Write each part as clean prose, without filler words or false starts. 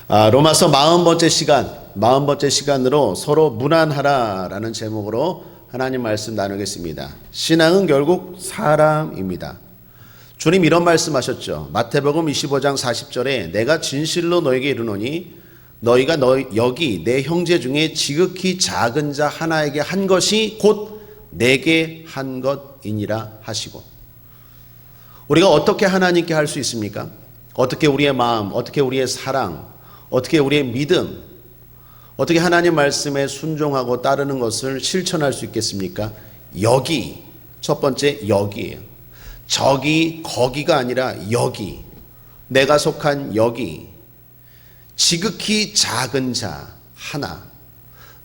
로마서 40번째 시간으로 서로 무난하라라는 제목으로 하나님 말씀 나누겠습니다. 신앙은 결국 사람입니다. 주님 이런 말씀하셨죠. 마태복음 25장 40절에 내가 진실로 너에게 이르노니 너희가 여기 내 형제 중에 지극히 작은 자 하나에게 한 것이 곧 내게 한 것이니라 하시고, 우리가 어떻게 하나님께 할 수 있습니까? 어떻게 우리의 마음, 어떻게 우리의 사랑, 어떻게 우리의 믿음, 어떻게 하나님 말씀에 순종하고 따르는 것을 실천할 수 있겠습니까? 여기, 첫 번째 여기예요. 저기, 거기가 아니라 여기, 내가 속한 여기, 지극히 작은 자 하나,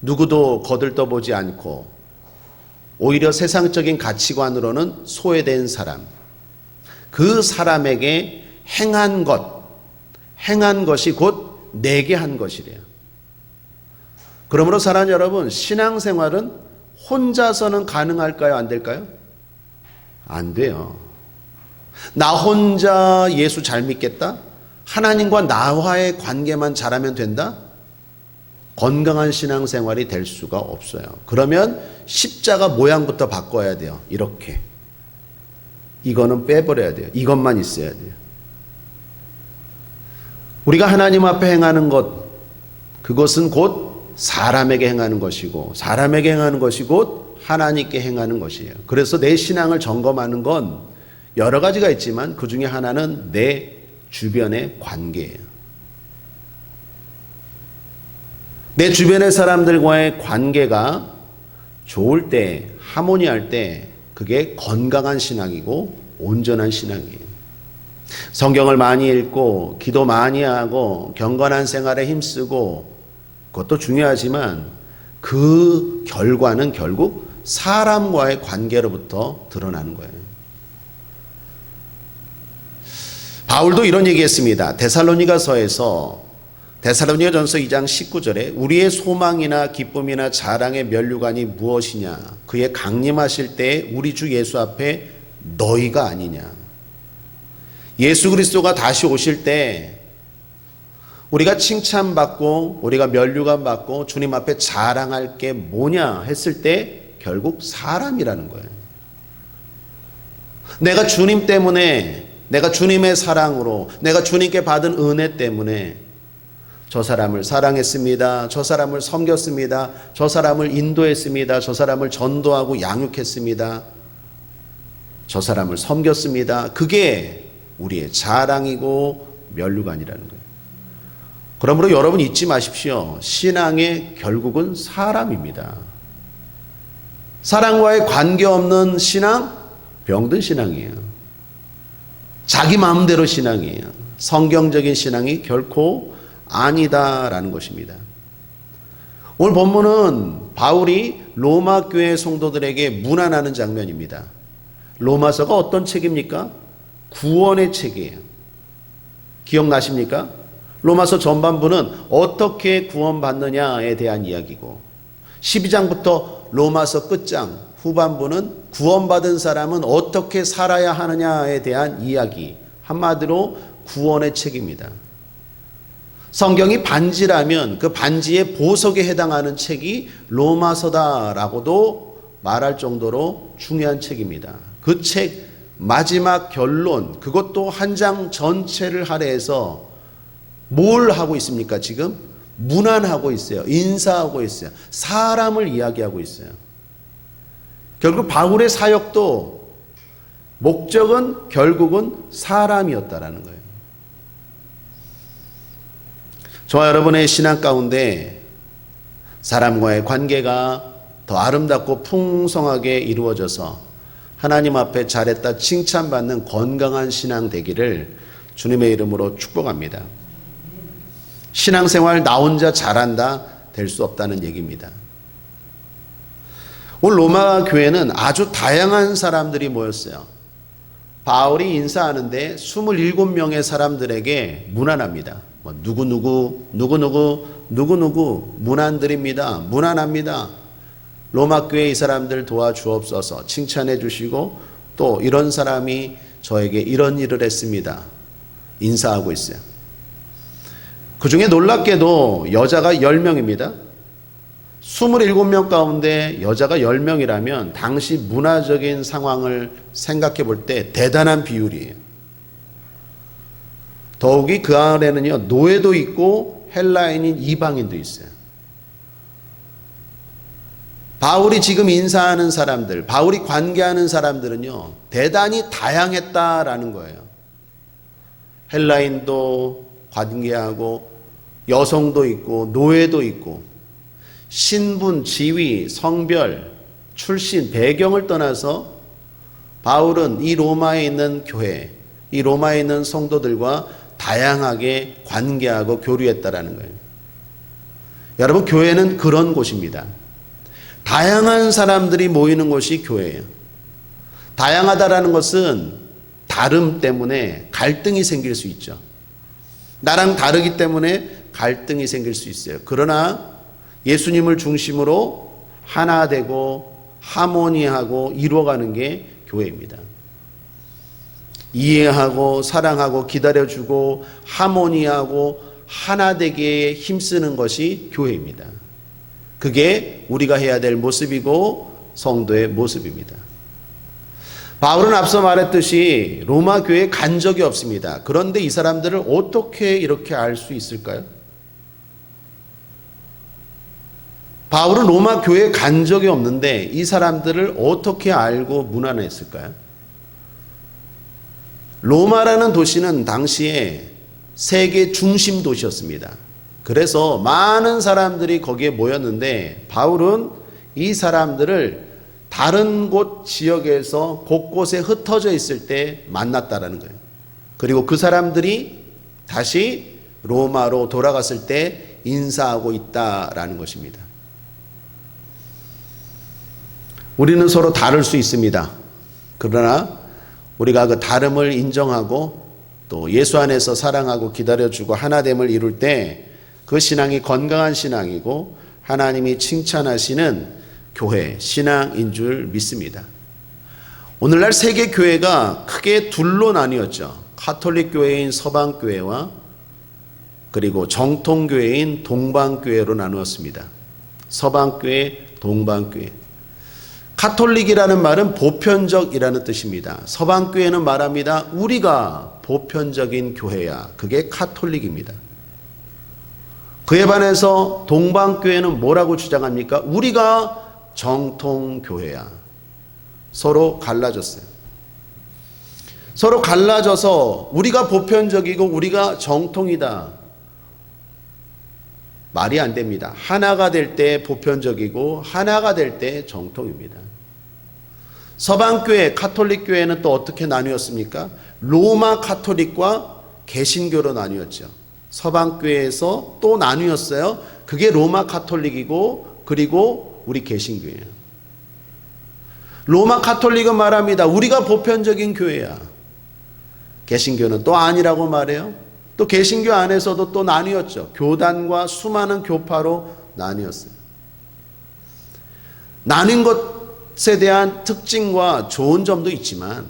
누구도 거들떠보지 않고 오히려 세상적인 가치관으로는 소외된 사람, 그 사람에게 행한 것이 곧 내게 한 것이래요. 그러므로 사랑하는 여러분, 신앙생활은 혼자서는 가능할까요? 안 될까요? 안 돼요. 나 혼자 예수 잘 믿겠다? 하나님과 나와의 관계만 잘하면 된다? 건강한 신앙생활이 될 수가 없어요. 그러면 십자가 모양부터 바꿔야 돼요. 이렇게. 이거는 빼버려야 돼요. 이것만 있어야 돼요. 우리가 하나님 앞에 행하는 것, 그것은 곧 사람에게 행하는 것이고, 사람에게 행하는 것이 곧 하나님께 행하는 것이에요. 그래서 내 신앙을 점검하는 건 여러 가지가 있지만 그 중에 하나는 내 주변의 관계예요. 내 주변의 사람들과의 관계가 좋을 때, 하모니할 때 그게 건강한 신앙이고 온전한 신앙이에요. 성경을 많이 읽고 기도 많이 하고 경건한 생활에 힘쓰고 그것도 중요하지만 그 결과는 결국 사람과의 관계로부터 드러나는 거예요. 바울도 이런 얘기했습니다. 데살로니가전서 2장 19절에 우리의 소망이나 기쁨이나 자랑의 면류관이 무엇이냐, 그의 강림하실 때 우리 주 예수 앞에 너희가 아니냐. 예수 그리스도가 다시 오실 때 우리가 칭찬받고 우리가 면류관 받고 주님 앞에 자랑할 게 뭐냐 했을 때 결국 사람이라는 거예요. 내가 주님 때문에, 내가 주님의 사랑으로, 내가 주님께 받은 은혜 때문에 저 사람을 사랑했습니다. 저 사람을 섬겼습니다. 저 사람을 인도했습니다. 저 사람을 전도하고 양육했습니다. 저 사람을 섬겼습니다. 그게 우리의 자랑이고 면류관이라는 거예요. 그러므로 여러분 잊지 마십시오. 신앙의 결국은 사람입니다. 사랑과의 관계없는 신앙, 병든 신앙이에요. 자기 마음대로 신앙이에요. 성경적인 신앙이 결코 아니다라는 것입니다. 오늘 본문은 바울이 로마 교회 성도들에게 문안하는 장면입니다. 로마서가 어떤 책입니까? 구원의 책이에요. 기억나십니까? 로마서 전반부는 어떻게 구원받느냐에 대한 이야기고, 12장부터 로마서 끝장 후반부는 구원받은 사람은 어떻게 살아야 하느냐에 대한 이야기, 한마디로 구원의 책입니다. 성경이 반지라면 그 반지의 보석에 해당하는 책이 로마서다라고도 말할 정도로 중요한 책입니다. 그 책 마지막 결론, 그것도 한 장 전체를 할애해서 뭘 하고 있습니까? 지금 문안하고 있어요. 인사하고 있어요. 사람을 이야기하고 있어요. 결국 바울의 사역도 목적은 결국은 사람이었다라는 거예요. 저와 여러분의 신앙 가운데 사람과의 관계가 더 아름답고 풍성하게 이루어져서 하나님 앞에 잘했다 칭찬받는 건강한 신앙 되기를 주님의 이름으로 축복합니다. 신앙생활 나 혼자 잘한다 될 수 없다는 얘기입니다. 오늘 로마 교회는 아주 다양한 사람들이 모였어요. 바울이 인사하는데 27명의 사람들에게 문안합니다. 누구누구 문안드립니다. 문안합니다. 로마 교회 이 사람들 도와주옵소서 칭찬해 주시고, 또 이런 사람이 저에게 이런 일을 했습니다. 인사하고 있어요. 그 중에 놀랍게도 여자가 10명입니다. 27명 가운데 여자가 10명이라면 당시 문화적인 상황을 생각해 볼 때 대단한 비율이에요. 더욱이 그 안에는요, 노예도 있고 헬라인인 이방인도 있어요. 바울이 지금 인사하는 사람들, 바울이 관계하는 사람들은요, 대단히 다양했다라는 거예요. 헬라인도 관계하고 여성도 있고 노예도 있고 신분, 지위, 성별, 출신, 배경을 떠나서 바울은 이 로마에 있는 교회, 이 로마에 있는 성도들과 다양하게 관계하고 교류했다라는 거예요. 여러분, 교회는 그런 곳입니다. 다양한 사람들이 모이는 곳이 교회예요. 다양하다라는 것은 다름 때문에 갈등이 생길 수 있죠. 나랑 다르기 때문에 갈등이 생길 수 있어요. 그러나 예수님을 중심으로 하나 되고 하모니하고 이루어가는 게 교회입니다. 이해하고 사랑하고 기다려주고 하모니하고 하나 되기에 힘쓰는 것이 교회입니다. 그게 우리가 해야 될 모습이고 성도의 모습입니다. 바울은 앞서 말했듯이 로마 교회에 간 적이 없습니다. 그런데 이 사람들을 어떻게 이렇게 알 수 있을까요? 바울은 로마 교회에 간 적이 없는데 이 사람들을 어떻게 알고 문안했을까요? 로마라는 도시는 당시에 세계 중심 도시였습니다. 그래서 많은 사람들이 거기에 모였는데 바울은 이 사람들을 다른 곳 지역에서 곳곳에 흩어져 있을 때 만났다라는 거예요. 그리고 그 사람들이 다시 로마로 돌아갔을 때 인사하고 있다라는 것입니다. 우리는 서로 다를 수 있습니다. 그러나 우리가 그 다름을 인정하고 또 예수 안에서 사랑하고 기다려주고 하나됨을 이룰 때 그 신앙이 건강한 신앙이고 하나님이 칭찬하시는 교회, 신앙인 줄 믿습니다. 오늘날 세계 교회가 크게 둘로 나뉘었죠. 가톨릭 교회인 서방 교회와 그리고 정통 교회인 동방 교회로 나누었습니다. 서방 교회, 동방 교회. 가톨릭이라는 말은 보편적이라는 뜻입니다. 서방 교회는 말합니다. 우리가 보편적인 교회야. 그게 가톨릭입니다. 그에 반해서 동방 교회는 뭐라고 주장합니까? 우리가 정통 교회야. 서로 갈라졌어요. 서로 갈라져서 우리가 보편적이고 우리가 정통이다. 말이 안 됩니다. 하나가 될 때 보편적이고 하나가 될 때 정통입니다. 서방교회, 가톨릭교회는 또 어떻게 나뉘었습니까? 로마 가톨릭과 개신교로 나뉘었죠. 서방교회에서 또 나뉘었어요. 그게 로마 가톨릭이고 그리고 우리 개신교회예요. 로마 가톨릭은 말합니다. 우리가 보편적인 교회야. 개신교는 또 아니라고 말해요. 또 개신교 안에서도 또 나뉘었죠. 교단과 수많은 교파로 나뉘었어요. 나뉜 것에 대한 특징과 좋은 점도 있지만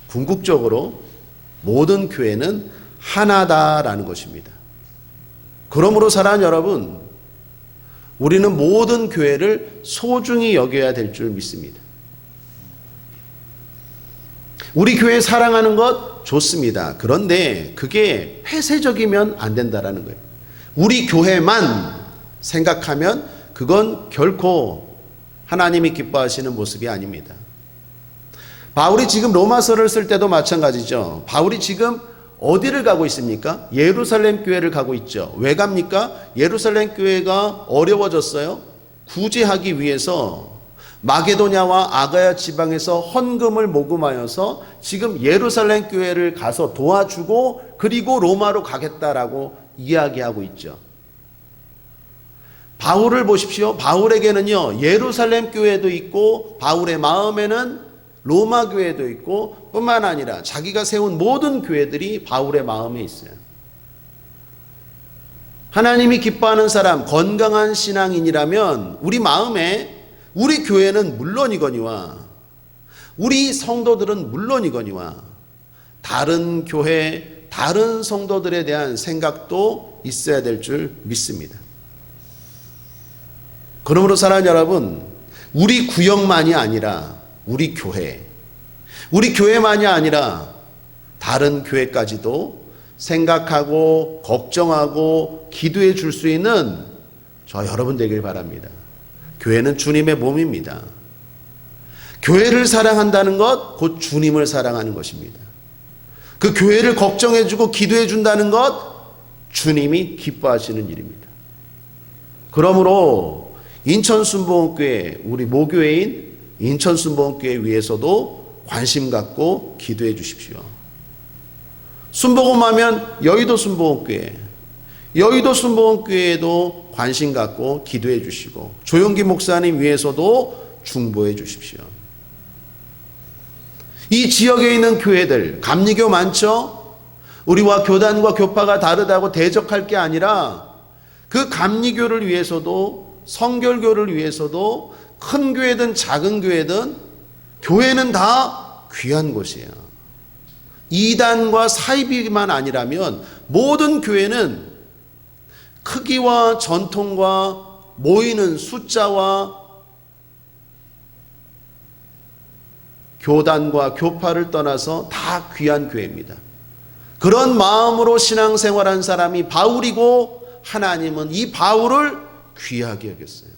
궁극적으로 모든 교회는 하나다라는 것입니다. 그러므로 사랑하는 여러분, 우리는 모든 교회를 소중히 여겨야 될 줄 믿습니다. 우리 교회 사랑하는 것 좋습니다. 그런데 그게 폐쇄적이면 안 된다라는 거예요. 우리 교회만 생각하면 그건 결코 하나님이 기뻐하시는 모습이 아닙니다. 바울이 지금 로마서를 쓸 때도 마찬가지죠. 바울이 지금 어디를 가고 있습니까? 예루살렘 교회를 가고 있죠. 왜 갑니까? 예루살렘 교회가 어려워졌어요. 구제하기 위해서 마게도냐와 아가야 지방에서 헌금을 모금하여서 지금 예루살렘 교회를 가서 도와주고 그리고 로마로 가겠다라고 이야기하고 있죠. 바울을 보십시오. 바울에게는요, 예루살렘 교회도 있고 바울의 마음에는 로마 교회도 있고 뿐만 아니라 자기가 세운 모든 교회들이 바울의 마음에 있어요. 하나님이 기뻐하는 사람, 건강한 신앙인이라면 우리 마음에 우리 교회는 물론이거니와 우리 성도들은 물론이거니와 다른 교회, 다른 성도들에 대한 생각도 있어야 될 줄 믿습니다. 그러므로 사랑하는 여러분, 우리 구역만이 아니라 우리 교회만이 아니라 다른 교회까지도 생각하고 걱정하고 기도해 줄 수 있는 저 여러분 되길 바랍니다. 교회는 주님의 몸입니다. 교회를 사랑한다는 것, 곧 주님을 사랑하는 것입니다. 그 교회를 걱정해 주고 기도해 준다는 것, 주님이 기뻐하시는 일입니다. 그러므로 인천순복음교회, 우리 모교회인 인천순복음교회 위해서도 관심 갖고 기도해 주십시오. 순복음하면 여의도 순복음교회, 여의도 순복음교회에도 관심 갖고 기도해 주시고 조용기 목사님 위해서도 중보해 주십시오. 이 지역에 있는 교회들, 감리교 많죠? 우리와 교단과 교파가 다르다고 대적할 게 아니라 그 감리교를 위해서도 성결교를 위해서도 큰 교회든 작은 교회든 교회는 다 귀한 곳이에요. 이단과 사이비만 아니라면 모든 교회는 크기와 전통과 모이는 숫자와 교단과 교파를 떠나서 다 귀한 교회입니다. 그런 마음으로 신앙생활한 사람이 바울이고 하나님은 이 바울을 귀하게 여겼어요.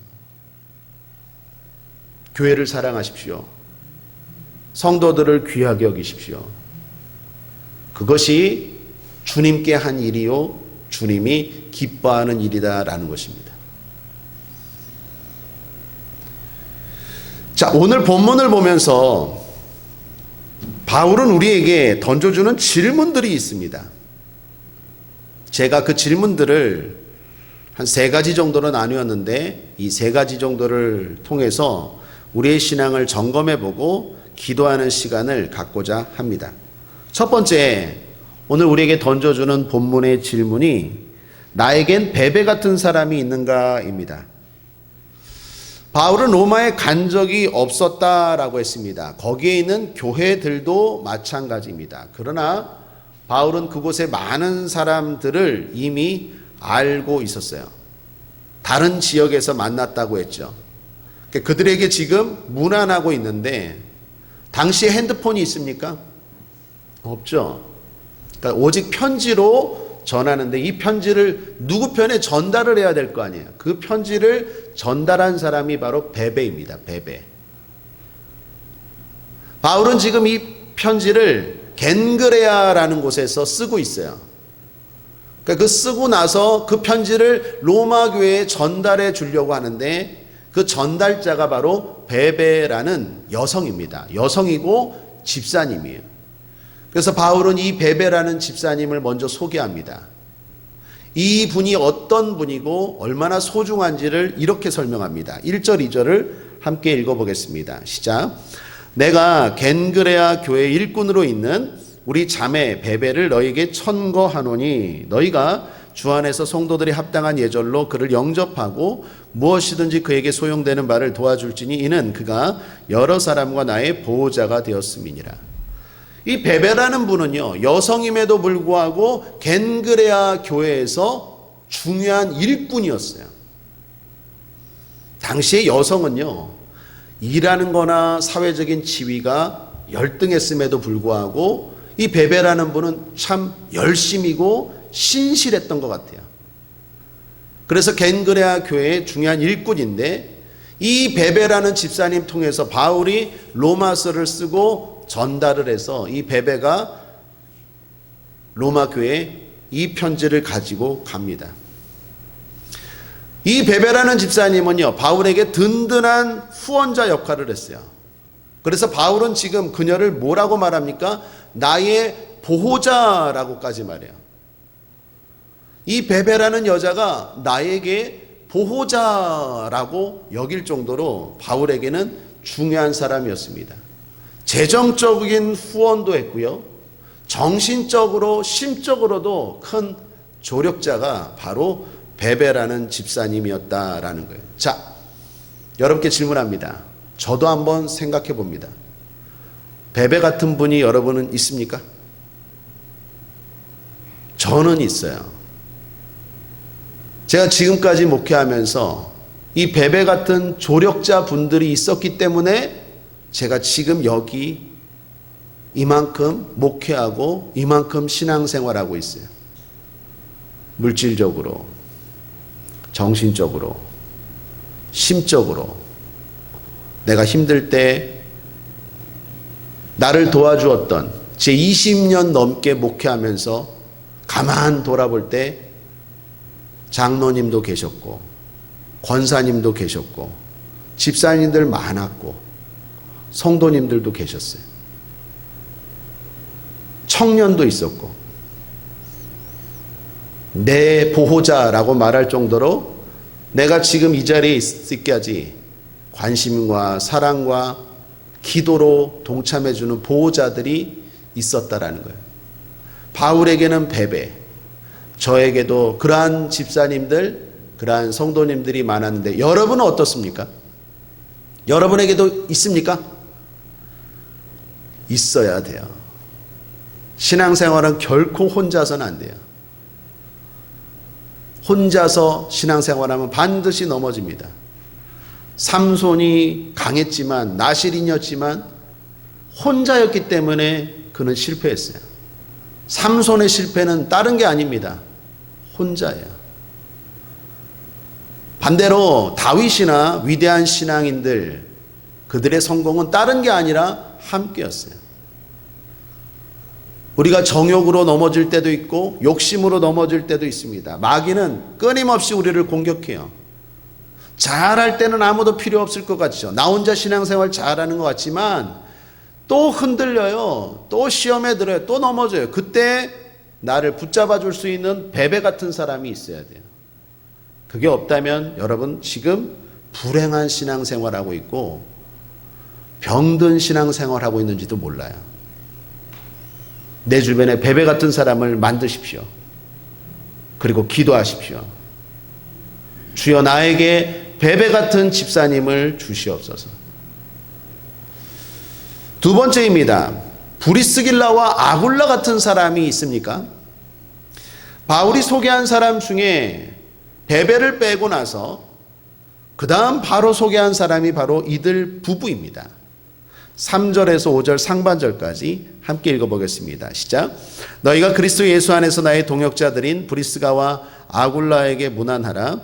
교회를 사랑하십시오. 성도들을 귀하게 여기십시오. 그것이 주님께 한 일이요 주님이 기뻐하는 일이다라는 것입니다. 자, 오늘 본문을 보면서 바울은 우리에게 던져주는 질문들이 있습니다. 제가 그 질문들을 한 3가지 정도로 나누었는데 이 3가지 정도를 통해서 우리의 신앙을 점검해보고 기도하는 시간을 갖고자 합니다. 첫 번째, 오늘 우리에게 던져주는 본문의 질문이 나에겐 베베 같은 사람이 있는가입니다. 바울은 로마에 간 적이 없었다라고 했습니다. 거기에 있는 교회들도 마찬가지입니다. 그러나 바울은 그곳에 많은 사람들을 이미 알고 있었어요. 다른 지역에서 만났다고 했죠. 그들에게 지금 문안하고 있는데 당시에 핸드폰이 있습니까? 없죠. 그러니까 오직 편지로 전하는데 이 편지를 누구 편에 전달을 해야 될 거 아니에요. 그 편지를 전달한 사람이 바로 베베입니다. 베베. 바울은 지금 이 편지를 겐그레아라는 곳에서 쓰고 있어요. 그러니까 그 쓰고 나서 그 편지를 로마 교회에 전달해 주려고 하는데 그 전달자가 바로 베베라는 여성입니다. 여성이고 집사님이에요. 그래서 바울은 이 베베라는 집사님을 먼저 소개합니다. 이 분이 어떤 분이고 얼마나 소중한지를 이렇게 설명합니다. 1절, 2절을 함께 읽어보겠습니다. 시작. 내가 겐그레아 교회 일꾼으로 있는 우리 자매 베베를 너에게 천거하노니 너희가 주 안에서 성도들이 합당한 예절로 그를 영접하고 무엇이든지 그에게 소용되는 바를 도와줄지니 이는 그가 여러 사람과 나의 보호자가 되었음이니라. 이 베베라는 분은요, 여성임에도 불구하고 겐그레아 교회에서 중요한 일꾼이었어요. 당시의 여성은요, 일하는 거나 사회적인 지위가 열등했음에도 불구하고 이 베베라는 분은 참 열심이고 신실했던 것 같아요. 그래서 겐그레아 교회의 중요한 일꾼인데 이 베베라는 집사님 통해서 바울이 로마서를 쓰고 전달을 해서 이 베베가 로마 교회에 이 편지를 가지고 갑니다. 이 베베라는 집사님은요, 바울에게 든든한 후원자 역할을 했어요. 그래서 바울은 지금 그녀를 뭐라고 말합니까? 나의 보호자라고까지 말해요. 이 베베라는 여자가 나에게 보호자라고 여길 정도로 바울에게는 중요한 사람이었습니다. 재정적인 후원도 했고요. 정신적으로, 심적으로도 큰 조력자가 바로 베베라는 집사님이었다라는 거예요. 자, 여러분께 질문합니다. 저도 한번 생각해 봅니다. 베베 같은 분이 여러분은 있습니까? 저는 있어요. 제가 지금까지 목회하면서 이 베베 같은 조력자 분들이 있었기 때문에 제가 지금 여기 이만큼 목회하고 이만큼 신앙생활하고 있어요. 물질적으로, 정신적으로, 심적으로. 내가 힘들 때 나를 도와주었던 제 20년 넘게 목회하면서 가만 돌아볼 때 장로님도 계셨고 권사님도 계셨고 집사님들 많았고 성도님들도 계셨어요. 청년도 있었고 내 보호자라고 말할 정도로 내가 지금 이 자리에 있기까지 관심과 사랑과 기도로 동참해주는 보호자들이 있었다라는 거예요. 바울에게는 베베, 저에게도 그러한 집사님들, 그러한 성도님들이 많았는데 여러분은 어떻습니까? 여러분에게도 있습니까? 있어야 돼요. 신앙생활은 결코 혼자서는 안 돼요. 혼자서 신앙생활하면 반드시 넘어집니다. 삼손이 강했지만 나실인이었지만 혼자였기 때문에 그는 실패했어요. 삼손의 실패는 다른 게 아닙니다. 혼자예요. 반대로 다윗이나 위대한 신앙인들, 그들의 성공은 다른 게 아니라 함께였어요. 우리가 정욕으로 넘어질 때도 있고 욕심으로 넘어질 때도 있습니다. 마귀는 끊임없이 우리를 공격해요. 잘할 때는 아무도 필요 없을 것 같죠. 나 혼자 신앙생활 잘하는 것 같지만 또 흔들려요. 또 시험에 들어요. 또 넘어져요. 그때 나를 붙잡아 줄 수 있는 베베 같은 사람이 있어야 돼요. 그게 없다면 여러분 지금 불행한 신앙생활하고 있고 병든 신앙생활하고 있는지도 몰라요. 내 주변에 베베 같은 사람을 만드십시오. 그리고 기도하십시오. 주여 나에게 베베 같은 집사님을 주시옵소서. 두 번째입니다. 브리스길라와 아굴라 같은 사람이 있습니까? 바울이 소개한 사람 중에 베베를 빼고 나서 그 다음 바로 소개한 사람이 바로 이들 부부입니다. 3절에서 5절 상반절까지 함께 읽어보겠습니다. 시작. 너희가 그리스도 예수 안에서 나의 동역자들인 브리스가와 아굴라에게 문안하라.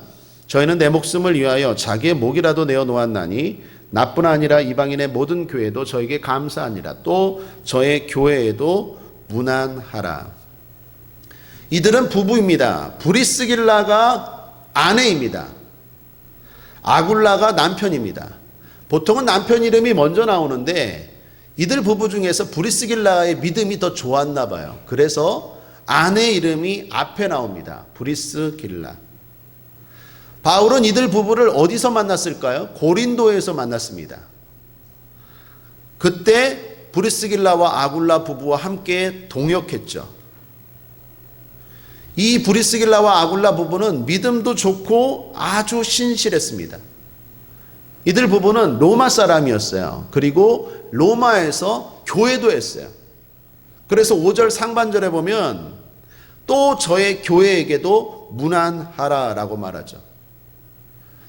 저희는 내 목숨을 위하여 자기의 목이라도 내어 놓았나니 나뿐 아니라 이방인의 모든 교회도 저에게 감사하니라. 또 저의 교회에도 문안하라. 이들은 부부입니다. 브리스길라가 아내입니다. 아굴라가 남편입니다. 보통은 남편 이름이 먼저 나오는데 이들 부부 중에서 브리스길라의 믿음이 더 좋았나 봐요. 그래서 아내 이름이 앞에 나옵니다. 브리스길라. 바울은 이들 부부를 어디서 만났을까요? 고린도에서 만났습니다. 그때 브리스길라와 아굴라 부부와 함께 동역했죠. 이 브리스길라와 아굴라 부부는 믿음도 좋고 아주 신실했습니다. 이들 부부는 로마 사람이었어요. 그리고 로마에서 교회도 했어요. 그래서 5절 상반절에 보면 또 저의 교회에게도 문안하라라고 말하죠.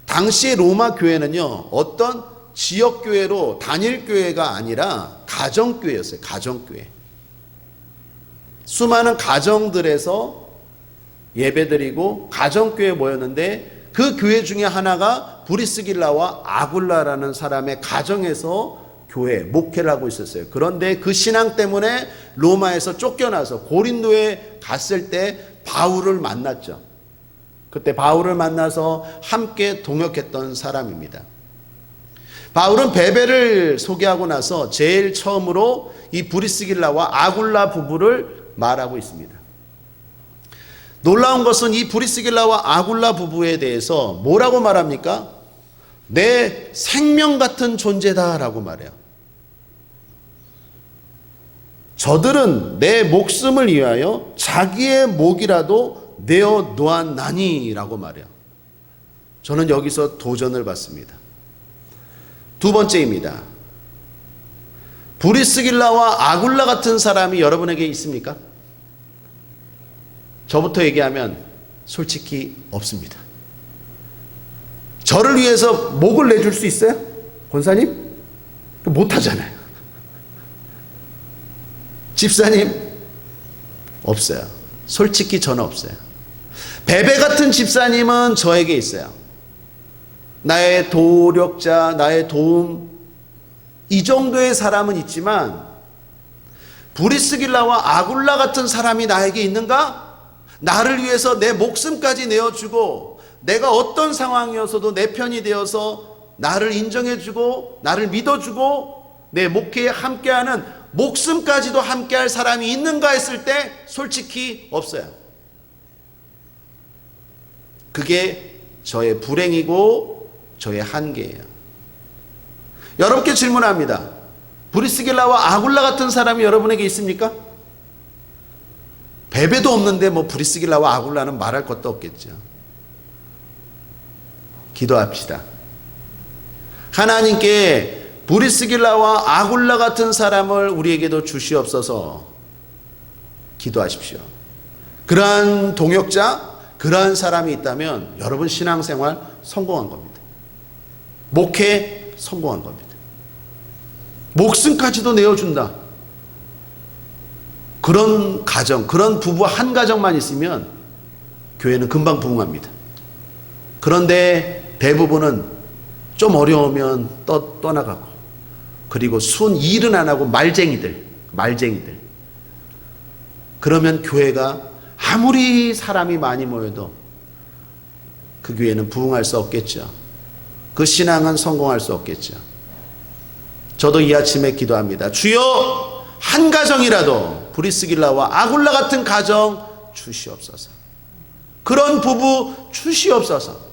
당시 로마 교회는요, 어떤 지역교회로 단일교회가 아니라 가정교회였어요. 가정교회. 수많은 가정들에서 예배드리고 가정교회에 모였는데 그 교회 중에 하나가 브리스길라와 아굴라라는 사람의 가정에서 교회, 목회를 하고 있었어요. 그런데 그 신앙 때문에 로마에서 쫓겨나서 고린도에 갔을 때 바울을 만났죠. 그때 바울을 만나서 함께 동역했던 사람입니다. 바울은 베베를 소개하고 나서 제일 처음으로 이 브리스길라와 아굴라 부부를 말하고 있습니다. 놀라운 것은 이 브리스길라와 아굴라 부부에 대해서 뭐라고 말합니까? 내 생명 같은 존재다라고 말해요. 저들은 내 목숨을 위하여 자기의 목이라도 내어 놓았나니라고 말해요. 저는 여기서 도전을 받습니다. 두 번째입니다. 브리스길라와 아굴라 같은 사람이 여러분에게 있습니까? 저부터 얘기하면 솔직히 없습니다. 저를 위해서 목을 내줄 수 있어요? 권사님? 못하잖아요. 집사님? 없어요. 솔직히 저는 없어요. 베베 같은 집사님은 저에게 있어요. 나의 도력자, 나의 도움, 이 정도의 사람은 있지만 브리스길라와 아굴라 같은 사람이 나에게 있는가? 나를 위해서 내 목숨까지 내어주고 내가 어떤 상황이어서도 내 편이 되어서 나를 인정해주고 나를 믿어주고 내 목회에 함께하는 목숨까지도 함께할 사람이 있는가 했을 때 솔직히 없어요. 그게 저의 불행이고 저의 한계예요. 여러분께 질문합니다. 브리스길라와 아굴라 같은 사람이 여러분에게 있습니까? 베베도 없는데 뭐 브리스길라와 아굴라는 말할 것도 없겠죠. 기도합시다. 하나님께 브리스길라와 아굴라 같은 사람을 우리에게도 주시옵소서. 기도하십시오. 그러한 동역자, 그러한 사람이 있다면 여러분 신앙생활 성공한 겁니다. 목회 성공한 겁니다. 목숨까지도 내어준다. 그런 가정, 그런 부부 한 가정만 있으면 교회는 금방 부흥합니다. 그런데 대부분은 좀 어려우면 떠나가고, 그리고 순 일은 안 하고 말쟁이들. 그러면 교회가 아무리 사람이 많이 모여도 그 교회는 부흥할 수 없겠죠. 그 신앙은 성공할 수 없겠죠. 저도 이 아침에 기도합니다. 주여, 한 가정이라도 브리스길라와 아굴라 같은 가정 주시옵소서. 그런 부부 주시옵소서.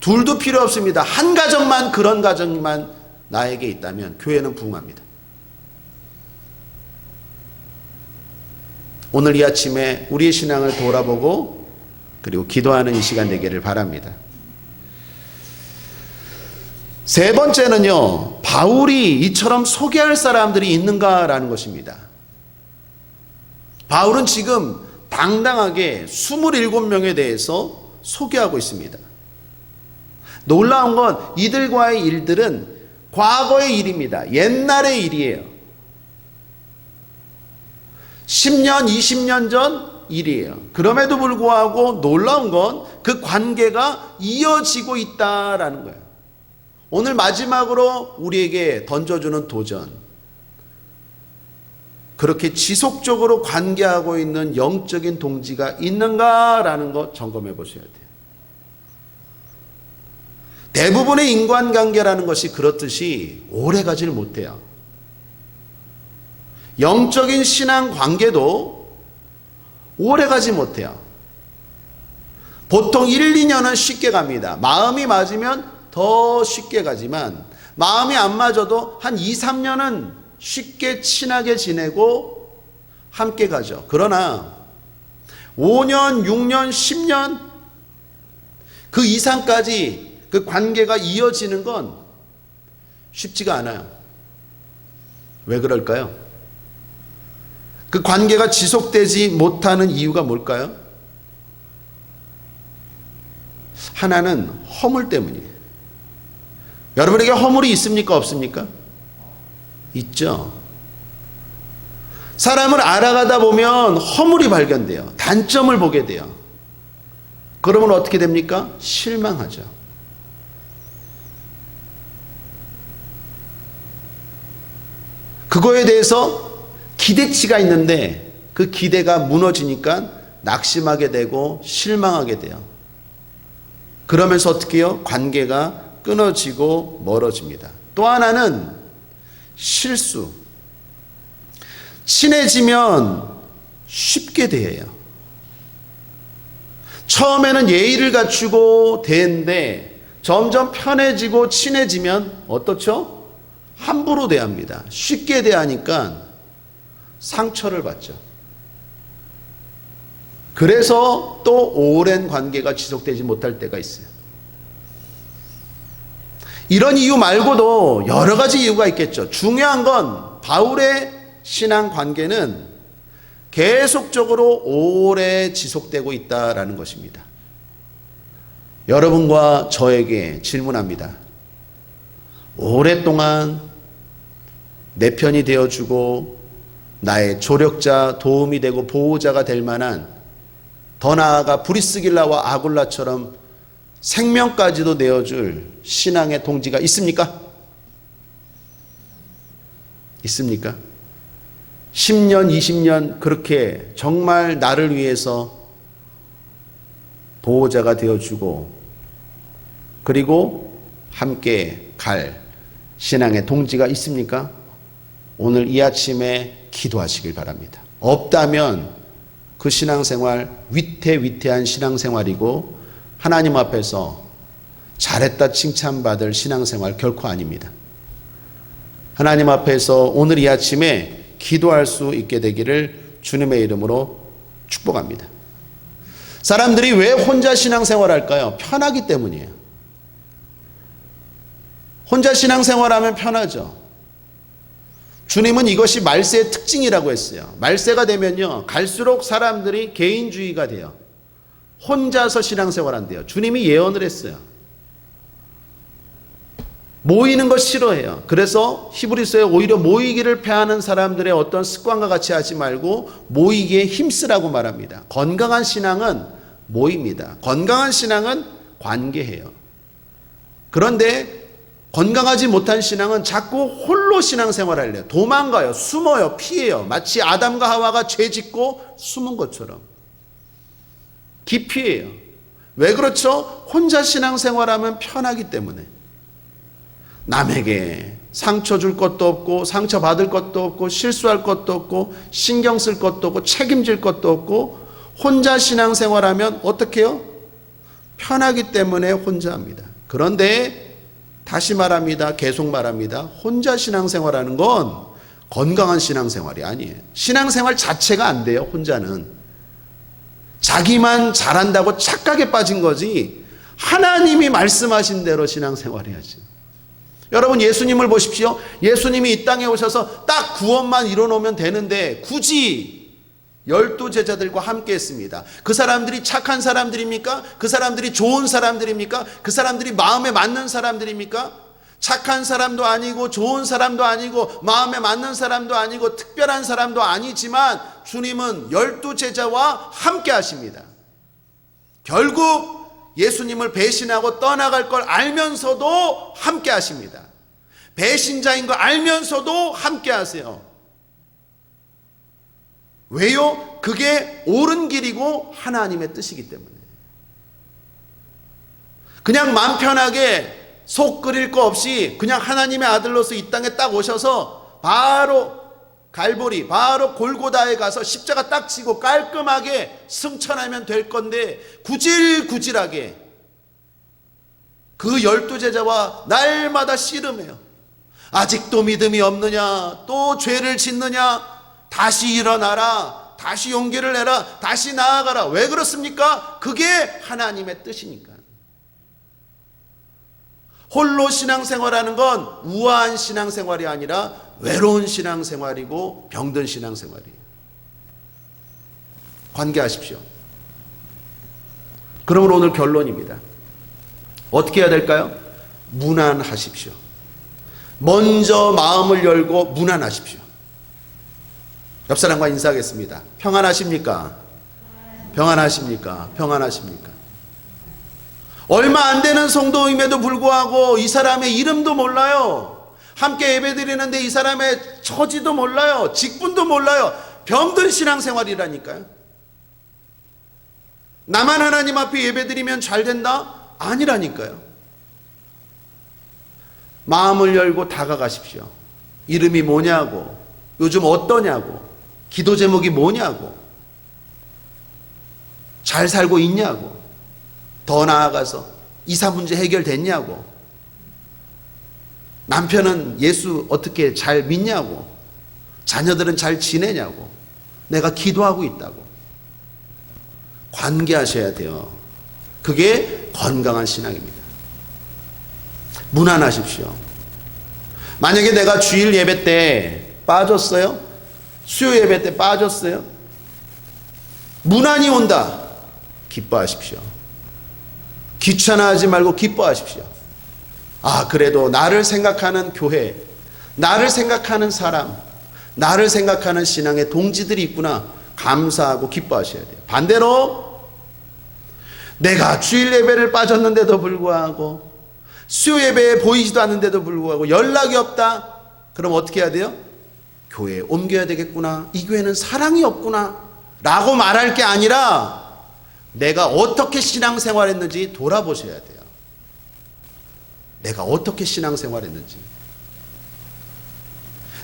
둘도 필요 없습니다. 한 가정만, 그런 가정만 나에게 있다면 교회는 부흥합니다. 오늘 이 아침에 우리의 신앙을 돌아보고 그리고 기도하는 이 시간 되기를 바랍니다. 세 번째는요, 바울이 이처럼 소개할 사람들이 있는가라는 것입니다. 바울은 지금 당당하게 27명에 대해서 소개하고 있습니다. 놀라운 건 이들과의 일들은 과거의 일입니다. 옛날의 일이에요. 10년, 20년 전 일이에요. 그럼에도 불구하고 놀라운 건 그 관계가 이어지고 있다라는 거예요. 오늘 마지막으로 우리에게 던져주는 도전. 그렇게 지속적으로 관계하고 있는 영적인 동지가 있는가라는 거 점검해 보셔야 돼요. 대부분의 인간관계라는 것이 그렇듯이 오래 가지를 못해요. 영적인 신앙 관계도 오래 가지 못해요. 보통 1, 2년은 쉽게 갑니다. 마음이 맞으면 더 쉽게 가지만 마음이 안 맞아도 한 2, 3년은 쉽게 친하게 지내고 함께 가죠. 그러나 5년, 6년, 10년 그 이상까지 그 관계가 이어지는 건 쉽지가 않아요. 왜 그럴까요? 그 관계가 지속되지 못하는 이유가 뭘까요? 하나는 허물 때문이에요. 여러분에게 허물이 있습니까? 없습니까? 있죠. 사람을 알아가다 보면 허물이 발견돼요. 단점을 보게 돼요. 그러면 어떻게 됩니까? 실망하죠. 그거에 대해서 기대치가 있는데 그 기대가 무너지니까 낙심하게 되고 실망하게 돼요. 그러면서 어떻게 해요? 관계가 끊어지고 멀어집니다. 또 하나는 실수. 친해지면 쉽게 대해요. 처음에는 예의를 갖추고 대했는데 점점 편해지고 친해지면 어떻죠? 함부로 대합니다. 쉽게 대하니까 상처를 받죠. 그래서 또 오랜 관계가 지속되지 못할 때가 있어요. 이런 이유 말고도 여러 가지 이유가 있겠죠. 중요한 건 바울의 신앙 관계는 계속적으로 오래 지속되고 있다라는 것입니다. 여러분과 저에게 질문합니다. 오랫동안 내 편이 되어주고 나의 조력자, 도움이 되고 보호자가 될 만한, 더 나아가 브리스길라와 아굴라처럼 생명까지도 내어줄 신앙의 동지가 있습니까? 있습니까? 10년, 20년 그렇게 정말 나를 위해서 보호자가 되어주고 그리고 함께 갈 신앙의 동지가 있습니까? 오늘 이 아침에 기도하시길 바랍니다. 없다면 그 신앙생활 위태위태한 신앙생활이고 하나님 앞에서 잘했다 칭찬받을 신앙생활 결코 아닙니다. 하나님 앞에서 오늘 이 아침에 기도할 수 있게 되기를 주님의 이름으로 축복합니다. 사람들이 왜 혼자 신앙생활할까요? 편하기 때문이에요. 혼자 신앙생활하면 편하죠. 주님은 이것이 말세의 특징이라고 했어요. 말세가 되면요, 갈수록 사람들이 개인주의가 돼요. 혼자서 신앙생활한대요. 주님이 예언을 했어요. 모이는 거 싫어해요. 그래서 히브리서에 오히려 모이기를 패하는 사람들의 어떤 습관과 같이 하지 말고 모이기에 힘쓰라고 말합니다. 건강한 신앙은 모입니다. 건강한 신앙은 관계해요. 그런데 건강하지 못한 신앙은 자꾸 홀로 신앙생활을 해요. 도망가요. 숨어요. 피해요. 마치 아담과 하와가 죄 짓고 숨은 것처럼. 기피해요. 왜 그렇죠? 혼자 신앙생활하면 편하기 때문에. 남에게 상처 줄 것도 없고 상처 받을 것도 없고 실수할 것도 없고 신경 쓸 것도 없고 책임질 것도 없고 혼자 신앙생활하면 어떻게 해요? 편하기 때문에 혼자 합니다. 그런데 다시 말합니다. 계속 말합니다. 혼자 신앙생활하는 건 건강한 신앙생활이 아니에요. 신앙생활 자체가 안 돼요. 혼자는. 자기만 잘한다고 착각에 빠진 거지 하나님이 말씀하신 대로 신앙생활해야지. 여러분 예수님을 보십시오. 예수님이 이 땅에 오셔서 딱 구원만 이뤄놓으면 되는데 굳이 12제자들과 함께 했습니다. 그 사람들이 착한 사람들입니까? 그 사람들이 좋은 사람들입니까? 그 사람들이 마음에 맞는 사람들입니까? 착한 사람도 아니고 좋은 사람도 아니고 마음에 맞는 사람도 아니고 특별한 사람도 아니지만 주님은 12제자와 함께 하십니다. 결국 예수님을 배신하고 떠나갈 걸 알면서도 함께 하십니다. 배신자인 거 알면서도 함께 하세요. 왜요? 그게 옳은 길이고 하나님의 뜻이기 때문에. 그냥 마음 편하게 속 끓일 거 없이 그냥 하나님의 아들로서 이 땅에 딱 오셔서 바로 갈보리, 바로 골고다에 가서 십자가 딱 지고 깔끔하게 승천하면 될 건데 구질구질하게 그 12제자와 날마다 씨름해요. 아직도 믿음이 없느냐? 또 죄를 짓느냐? 다시 일어나라. 다시 용기를 내라. 다시 나아가라. 왜 그렇습니까? 그게 하나님의 뜻이니까. 홀로 신앙생활하는 건 우아한 신앙생활이 아니라 외로운 신앙생활이고 병든 신앙생활이에요. 관계하십시오. 그러므로 오늘 결론입니다. 어떻게 해야 될까요? 문안하십시오. 먼저 마음을 열고 문안하십시오. 옆 사람과 인사하겠습니다. 평안하십니까? 평안하십니까? 평안하십니까? 얼마 안 되는 성도임에도 불구하고 이 사람의 이름도 몰라요. 함께 예배드리는데 이 사람의 처지도 몰라요. 직분도 몰라요. 병든 신앙생활이라니까요. 나만 하나님 앞에 예배드리면 잘 된다? 아니라니까요. 마음을 열고 다가가십시오. 이름이 뭐냐고, 요즘 어떠냐고, 기도 제목이 뭐냐고, 잘 살고 있냐고, 더 나아가서 이사 문제 해결됐냐고, 남편은 예수 어떻게 잘 믿냐고, 자녀들은 잘 지내냐고, 내가 기도하고 있다고. 관계하셔야 돼요. 그게 건강한 신앙입니다. 문안하십시오. 만약에 내가 주일 예배 때 빠졌어요? 수요 예배 때 빠졌어요? 문안이 온다. 기뻐하십시오. 귀찮아하지 말고 기뻐하십시오. 아, 그래도 나를 생각하는 교회, 나를 생각하는 사람, 나를 생각하는 신앙의 동지들이 있구나. 감사하고 기뻐하셔야 돼요. 반대로 내가 주일 예배를 빠졌는데도 불구하고 수요 예배에 보이지도 않는데도 불구하고 연락이 없다. 그럼 어떻게 해야 돼요? 교회에 옮겨야 되겠구나. 이 교회는 사랑이 없구나 라고 말할 게 아니라 내가 어떻게 신앙생활했는지 돌아보셔야 돼요. 내가 어떻게 신앙생활했는지.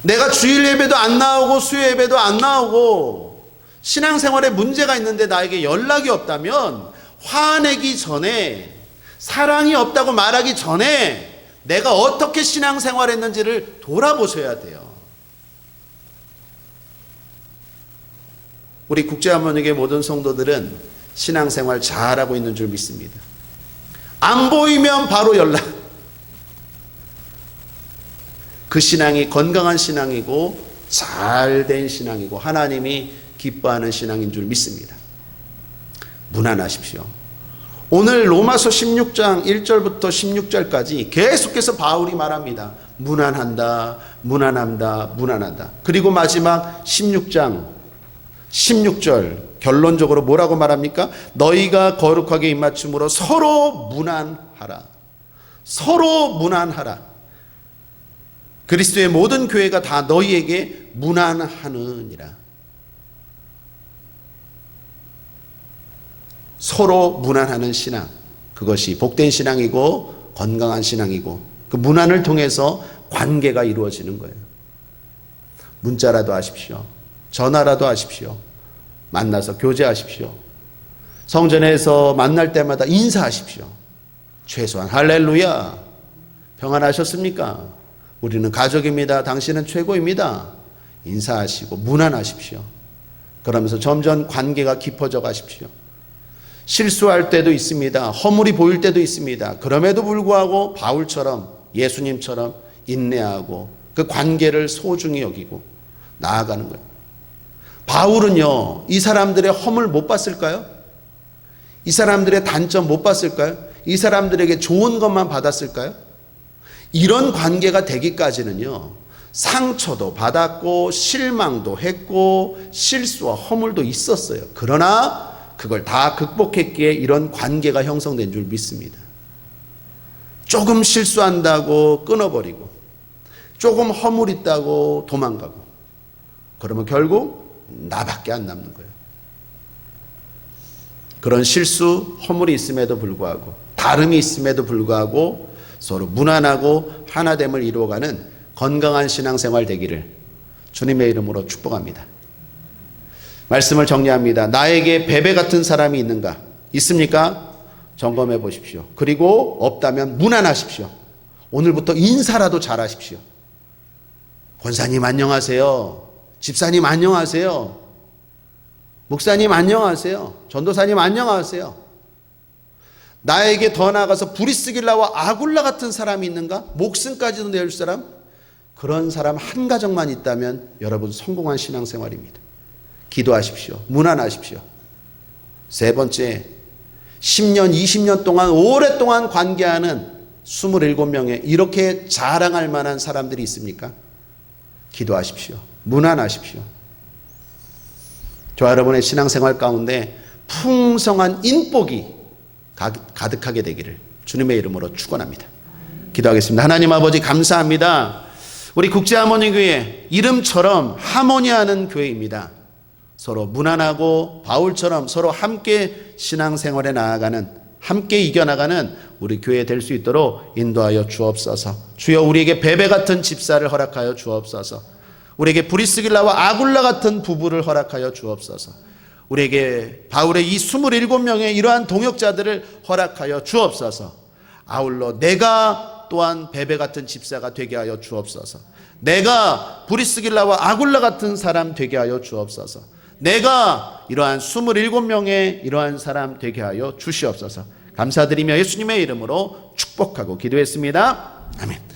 내가 주일 예배도 안 나오고 수요 예배도 안 나오고 신앙생활에 문제가 있는데 나에게 연락이 없다면 화내기 전에, 사랑이 없다고 말하기 전에 내가 어떻게 신앙생활했는지를 돌아보셔야 돼요. 우리 국제하모니교회 모든 성도들은 신앙생활 잘하고 있는 줄 믿습니다. 안 보이면 바로 연락. 그 신앙이 건강한 신앙이고 잘된 신앙이고 하나님이 기뻐하는 신앙인 줄 믿습니다. 무난하십시오. 오늘 로마서 16장 1절부터 16절까지 계속해서 바울이 말합니다. 무난한다, 무난한다, 무난한다. 그리고 마지막 16장 16절 결론적으로 뭐라고 말합니까? 너희가 거룩하게 입맞춤으로 서로 무난하라. 서로 무난하라. 그리스도의 모든 교회가 다 너희에게 무난하느니라. 서로 무난하는 신앙, 그것이 복된 신앙이고 건강한 신앙이고 그 무난을 통해서 관계가 이루어지는 거예요. 문자라도 하십시오. 전화라도 하십시오. 만나서 교제하십시오. 성전에서 만날 때마다 인사하십시오. 최소한 할렐루야, 평안하셨습니까? 우리는 가족입니다. 당신은 최고입니다. 인사하시고 무난하십시오. 그러면서 점점 관계가 깊어져 가십시오. 실수할 때도 있습니다. 허물이 보일 때도 있습니다. 그럼에도 불구하고 바울처럼, 예수님처럼 인내하고 그 관계를 소중히 여기고 나아가는 거예요. 바울은요, 이 사람들의 허물 못 봤을까요? 이 사람들의 단점 못 봤을까요? 이 사람들에게 좋은 것만 받았을까요? 이런 관계가 되기까지는요, 상처도 받았고 실망도 했고 실수와 허물도 있었어요. 그러나 그걸 다 극복했기에 이런 관계가 형성된 줄 믿습니다. 조금 실수한다고 끊어버리고 조금 허물 있다고 도망가고 그러면 결국 나밖에 안 남는 거예요. 그런 실수, 허물이 있음에도 불구하고 다름이 있음에도 불구하고 서로 무난하고 하나됨을 이루어가는 건강한 신앙생활 되기를 주님의 이름으로 축복합니다. 말씀을 정리합니다. 나에게 베베 같은 사람이 있는가? 있습니까? 점검해 보십시오. 그리고 없다면 무난하십시오. 오늘부터 인사라도 잘하십시오. 권사님 안녕하세요. 집사님 안녕하세요. 목사님 안녕하세요. 전도사님 안녕하세요. 나에게 더 나아가서 브리스길라와 아굴라 같은 사람이 있는가? 목숨까지도 내줄 사람? 그런 사람 한 가정만 있다면 여러분 성공한 신앙생활입니다. 기도하십시오. 무난하십시오. 세 번째, 10년, 20년 동안 오랫동안 관계하는 27명의 이렇게 자랑할 만한 사람들이 있습니까? 기도하십시오. 무난하십시오. 저와 여러분의 신앙생활 가운데 풍성한 인복이 가득하게 되기를 주님의 이름으로 축원합니다. 기도하겠습니다. 하나님 아버지 감사합니다. 우리 국제하모니교회 이름처럼 하모니하는 교회입니다. 서로 무난하고 바울처럼 서로 함께 신앙생활에 나아가는, 함께 이겨나가는 우리 교회 될 수 있도록 인도하여 주옵소서. 주여 우리에게 베베 같은 집사를 허락하여 주옵소서. 우리에게 브리스길라와 아굴라 같은 부부를 허락하여 주옵소서. 우리에게 바울의 이 27명의 이러한 동역자들을 허락하여 주옵소서. 아울러 내가 또한 베베 같은 집사가 되게 하여 주옵소서. 내가 브리스길라와 아굴라 같은 사람 되게 하여 주옵소서. 내가 이러한 27명의 이러한 사람 되게 하여 주시옵소서. 감사드리며 예수님의 이름으로 축복하고 기도했습니다. 아멘.